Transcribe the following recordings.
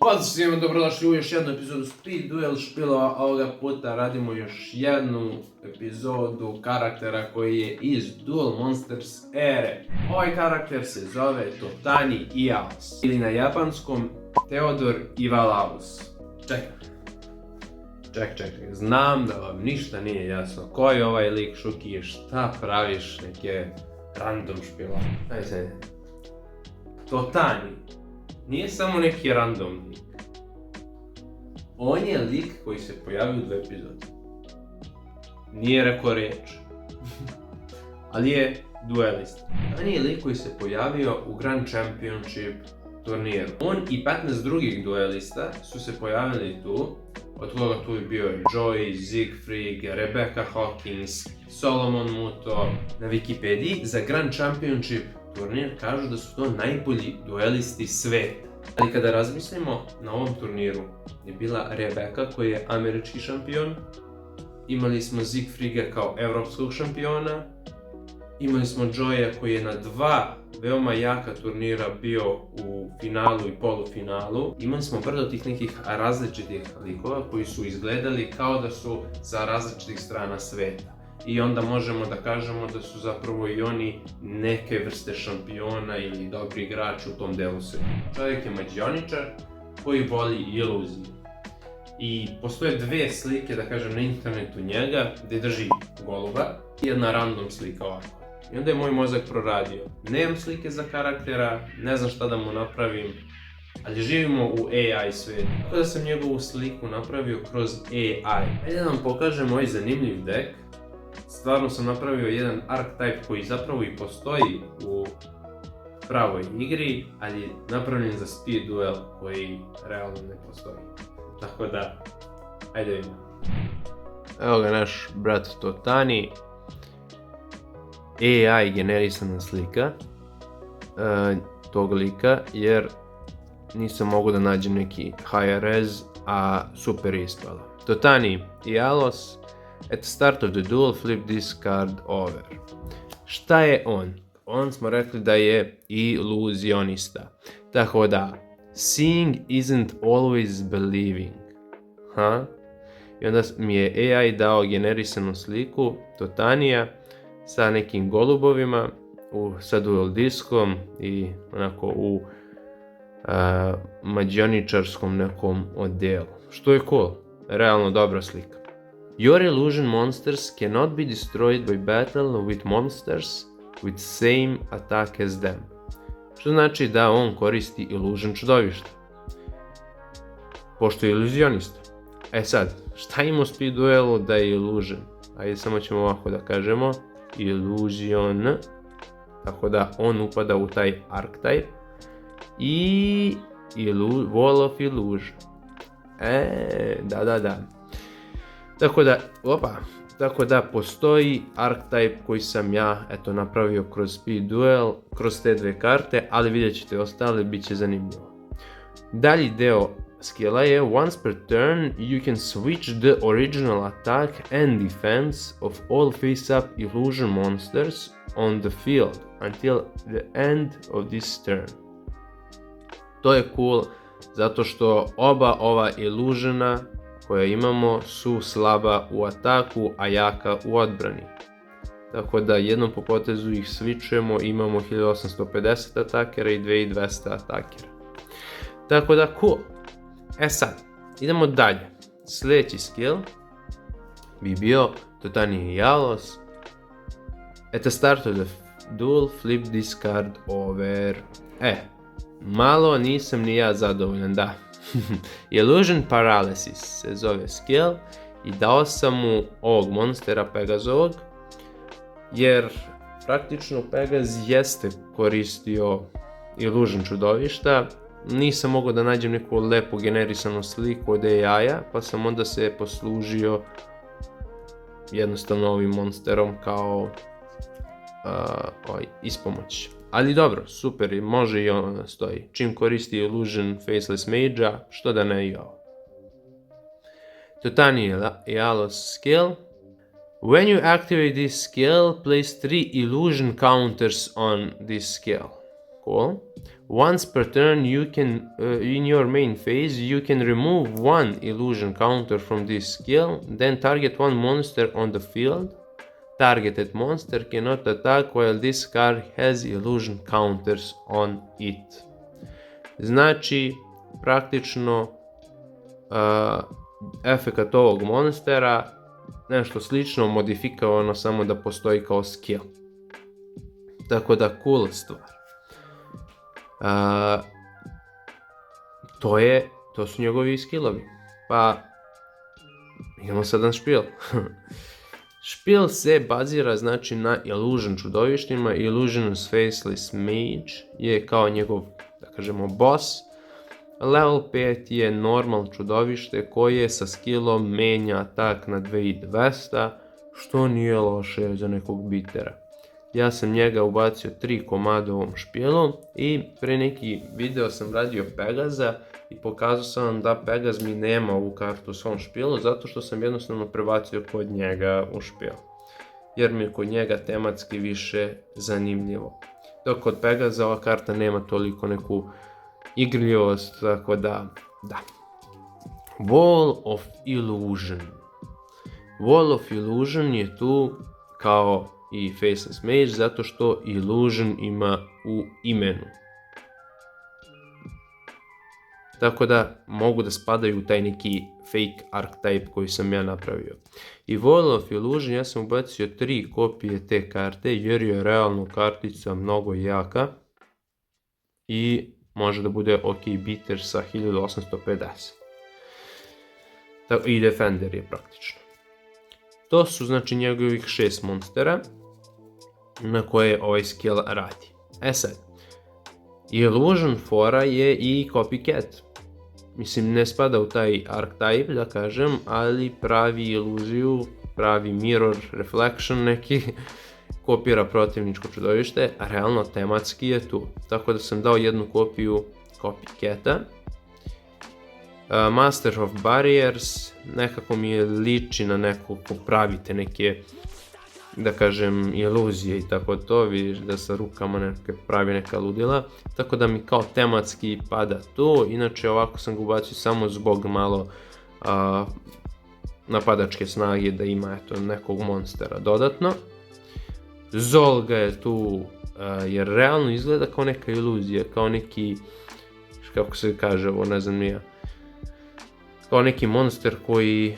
Pozdrav svima, dobrodošli u još jednu epizodu Speed Duel špilova, a ovoga puta radimo još jednu epizodu karaktera koji je iz Duel Monsters ere. Ovaj karakter se zove Totani Iyaos ili na japanskom Theodor Ivalaus. Čekaj, znam da vam ništa nije jasno. Ko je ovaj lik, Šuki, šta praviš, neke random špilova? Ajde sad. Totani nije samo neki random lik. On je lik koji se pojavio u 2 epizode. Nije rekao reč. Ali je duelist. On je lik koji se pojavio u Grand Championship turniru. On i 15 drugih duelista su se pojavili tu. Od koga tu je bio i Joy, Siegfried, Rebecca Hawkins, Solomon Muto. Na Wikipediji za Grand Championship turnir kažu da su to najbolji duelisti sveta. Ali kada razmislimo, na ovom turniru je bila Rebecca koji je američki šampion, imali smo Siegfrieda kao evropskog šampiona, imali smo Joya koji je na 2 veoma jaka turnira bio u finalu i polufinalu. Imali smo brdo tih nekih različitih likova koji su izgledali kao da su sa različitih strana sveta. I onda možemo da kažemo da su zapravo i oni neke vrste šampiona ili dobri igrači u tom delu sveta. Čovjek je mađioničar koji voli iluzije. I postoje 2 slike, da kažem, na internetu njega gdje drži goluba i jedna random slika ovako. I onda je moj mozak proradio. Nemam slike za karaktera, ne znam šta da mu napravim, ali živimo u AI svijetu. Tako da sam njegovu sliku napravio kroz AI. Ajde da vam pokažem ovaj zanimljiv deck. Stvarno sam napravio jedan archetype koji zapravo i postoji u pravoj igri, ali je napravljen za speed duel koji realno ne postoji. Tako da, ajde vidimo. Evo ga naš brat Totani. AI generisana slika tog lika, jer nisam mogu da nađem neki high res, a super je ispala. Totani Iyaos. At the start of the duel, flip this card over. Šta je on? On smo rekli da je iluzionista. Tako da, seeing isn't always believing. I onda mi je AI dao generisanu sliku Totanija sa nekim golubovima, sa duel diskom i onako u mađioničarskom nekom odjelu. Što je cool, realno dobra slika. Your illusion monsters cannot be destroyed by battle with monsters with same attack as them. Što znači da on koristi illusion čudovišta. Pošto je iluzionista. E sad, šta ima u speed duelu da je illusion? Ajde, samo ćemo ovako da kažemo. Illusion. Tako da on upada u taj archetype. I Wall of Illusion. Da. Tako da postoji archetype koji sam ja napravio kroz speed duel, kroz te 2 karte, ali vidjet ćete ostale, bit će zanimljivo. Dalji deo skilla je once per turn you can switch the original attack and defense of all face-up illusion monsters on the field until the end of this turn. To je cool zato što oba ova illusiona koja imamo su slaba u ataku, a jaka u odbrani. Tako da jednom po potezu ih switchujemo, imamo 1850 atakera i 2200 atakera. Tako da cool. E sad, idemo dalje. Sljedeći skill bi bio Totani Iyaos. At the start of the duel, flip this card over. Malo nisam ni ja zadovoljan, da. Illusion Paralysis se zove skill i dao sam mu ovog monstera Pegazovog, jer praktično Pegaz jeste koristio illusion čudovišta. Nisam mogao da nađem neku lepu generisanu sliku od AI-a, pa sam onda se poslužio jednostavno ovim monsterom kao ispomoć. Ali dobro, super, može i ono da stoji. Čim koristi Illusion Faceless Mage-a, što da ne i ovo. Totani Iyaos skill. When you activate this skill, place 3 illusion counters on this skill. cool. Once per turn, you can, in your main phase, you can remove one illusion counter from this skill, then target one monster on the field. Targeted monster cannot attack while this card has illusion counters on it. Znači, praktično, efekat ovog monstera, nešto slično, modifikovano samo da postoji kao skill. Tako da, cool stvar. To su njegovi skillovi. Pa, imamo sad jedan špil. Špil se bazira znači na illusion čudovištima. Illusion's Faceless Mage je kao njegov, da kažemo, boss. Level 5 je normal čudovište koje sa skillom menja atak na 2200, što nije loše za nekog bitera. Ja sam njega ubacio 3 komada u ovom špilu i pre neki video sam radio Pegaza i pokazao sam vam da Pegaz mi nema ovu kartu u svom špilu zato što sam jednostavno prebacio kod njega u špil. Jer mi je kod njega tematski više zanimljivo. Dok kod Pegaza ova karta nema toliko neku igrljivost, tako da. Wall of Illusion. Wall of Illusion je tu kao i Faceless Mage zato što Illusion ima u imenu. Tako da mogu da spadaju u taj neki fake archetype koji sam ja napravio. I Wall of Illusion ja sam ubacio 3 kopije te karte jer je realno kartica mnogo jaka i može da bude ok bitter sa 1850. I Defender je praktično. To su znači njegovih 6 monstera na koje ovaj skill radi. Sad, Illusion fora je i Copycat. Mislim, ne spada u taj archetype, da kažem, ali pravi iluziju, pravi mirror reflection neki, kopira protivničko čudovište, a realno tematski je tu. Tako da sam dao jednu kopiju Copycata. Master of Barriers, nekako mi je liči na nekog ko pravite neke, da kažem, iluzije i tako to, vidiš da sa rukama pravi neka ludila, tako da mi kao tematski pada tu, inače ovako sam ga ubacio samo zbog malo napadačke snage da ima eto nekog monstera dodatno. Zolga je tu jer realno izgleda kao neka iluzija, kao neki, kako se kaže ovo, ne znam nija, kao neki monster koji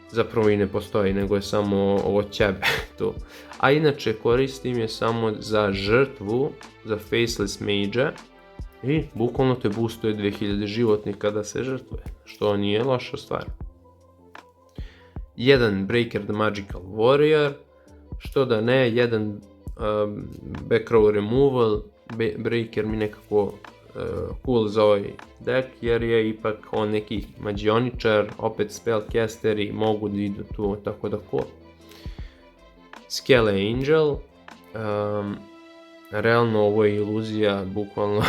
zapravo i ne postoji, nego je samo ovo ćebe tu. A inače koristim je samo za žrtvu, za Faceless Mage-a i bukvalno te boostuje 2000 životnih kada se žrtvuje, što nije loša stvar. Jedan Breaker the Magical Warrior, što da ne, jedan back row removal, Breaker mi nekako cool za ovaj deck jer je ipak on neki magioničar, opet spellcasteri mogu da idu tu, tako da cool. Skele Angel, realno ovo je iluzija, bukvalno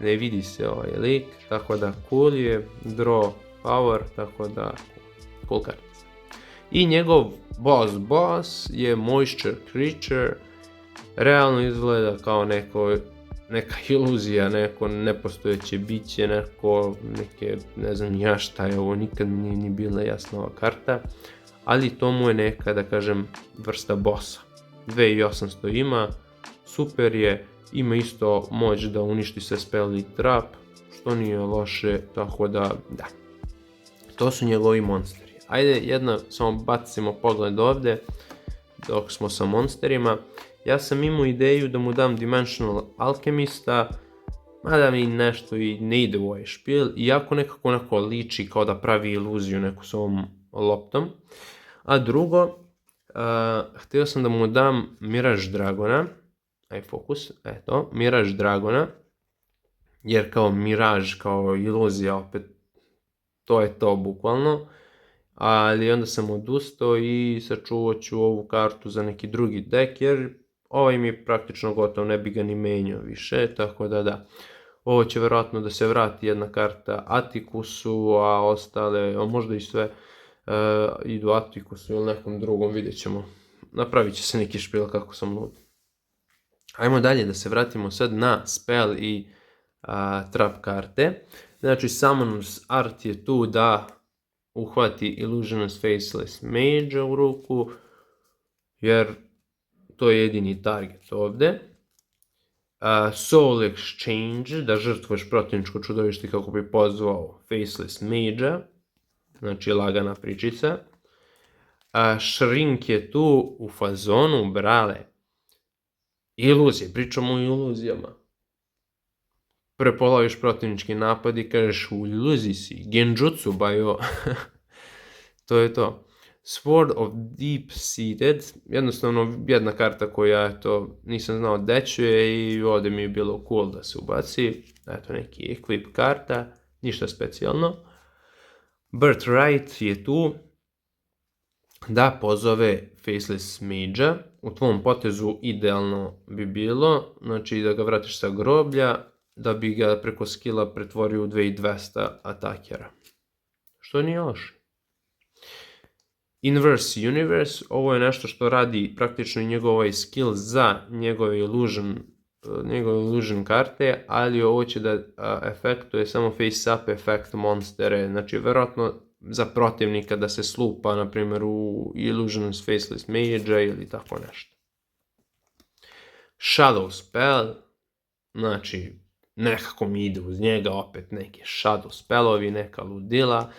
ne vidi se ovaj lik, tako da cool je, draw power, tako da cool kartica. I njegov boss je Moisture Creature, realno izgleda kao neka iluzija, neko nepostojeće biće, neke, ne znam ja šta je ovo, nikad mi nije ni bila jasna ova karta, ali to mu je neka, da kažem, vrsta bossa. 2800 ima, super je, ima isto moć da uništi sve spell i trap, što nije loše, tako da, to su njegovi monsteri. Ajde, samo bacimo pogled ovde, dok smo sa monsterima. Ja sam imao ideju da mu dam Dimensional Alchemista, mada mi nešto i ne ide u ovaj špil, iako nekako liči kao da pravi iluziju neku s ovom loptom. A drugo, htio sam da mu dam Mirage Dragona, fokus, eto, Mirage Dragona, jer kao Mirage, kao iluzija, opet, to je to bukvalno. Ali onda sam odustao i sačuvat ću ovu kartu za neki drugi deck, jer ovaj mi je praktično gotov, ne bi ga ni menjao više, tako da. Ovo će vjerojatno da se vrati jedna karta Atticusu, a ostale, a možda i sve idu Atticusu ili nekom drugom, vidjet ćemo. Napravit će se neki špil kako sam lud. Ajmo dalje da se vratimo sad na spell i trap karte. Znači Summoner's Art je tu da uhvati Illusionist Faceless Mage u ruku, jer to je jedini target ovde. Soul Exchange, da žrtvuješ protivničko čudovište kako bi pozvao Faceless Mage-a, znači lagana pričica. Shrink je tu u fazonu, brale, iluzije, pričamo o iluzijama. Prepolaviš protivnički napad i kažeš u iluziji si, genjutsu bajo. To je to. Sword of Deep Seated, jednostavno jedna karta koja nisam znao gde ću je i ovdje mi je bilo cool da se ubaci. Eto neki equip karta, ništa specijalno. Birthright je tu da pozove Faceless Mage-a. U tvom potezu idealno bi bilo, znači da ga vratiš sa groblja, da bi ga preko skilla pretvorio u 2200 atakera. Što nije loše. Inverse Universe, ovo je nešto što radi praktično njegov ovaj skill za njegove illusion karte, ali ovo će da efektuje samo face up efekt monstere, znači verovatno za protivnika da se slupa, na primjer u Illusionist Faceless Mage-a ili tako nešto. Shadow Spell, znači nekako mi ide uz njega opet neke shadow spellovi, neka ludila,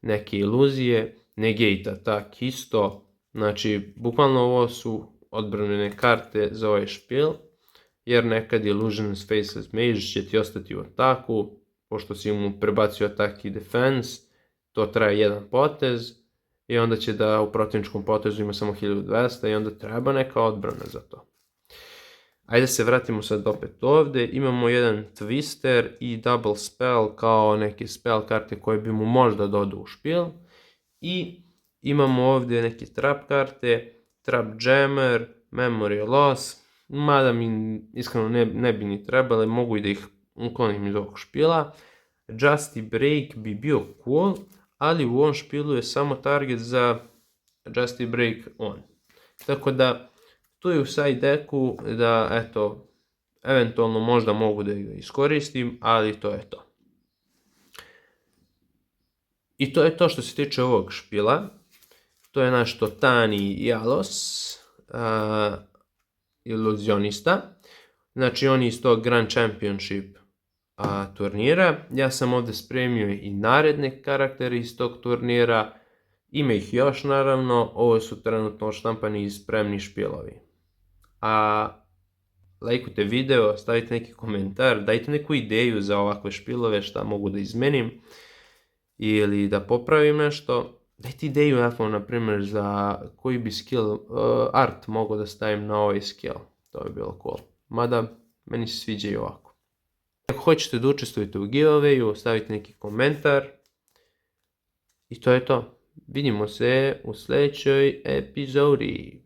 neke iluzije. Negate attack isto, znači bukvalno ovo su odbranjene karte za ovaj špil, jer nekad Illusionist Faceless Mage će ti ostati u ataku, pošto si mu prebacio atak i defense, to traje jedan potez i onda će da u protivničkom potezu ima samo 1200 i onda treba neka odbrana za to. Ajde se vratimo sad opet ovdje, imamo jedan Twister i Double Spell kao neke spell karte koje bi mu možda dodao u špil. I imamo ovdje neke trap karte, Trap Jammer, Memory Loss, mada mi iskreno ne bi ni trebale, mogu i da ih uklonim iz ovog špila. Justy Break bi bio cool, ali u ovom špilu je samo target za Justy Break on. Tako da tu je u side decku da eto, eventualno možda mogu da ga iskoristim, ali to je to. I to je to što se tiče ovog špila. To je naš Totani Jalos, iluzionista. Znači on je iz tog Grand Championship turnira. Ja sam ovdje spremio i naredne karaktere iz tog turnira. Ima ih još naravno, ovo su trenutno odštampani i spremni špilovi. Lajkujte video, stavite neki komentar, dajte neku ideju za ovakve špilove, šta mogu da izmenim ili da popravim nešto. Dajte ideju, na primjer, za koji bi skill art mogao da stavim na ovaj skill. To bi bilo cool. Mada, meni se sviđa i ovako. Ako hoćete da učestvujete u giveawayu, stavite neki komentar. I to je to. Vidimo se u sljedećoj epizodi.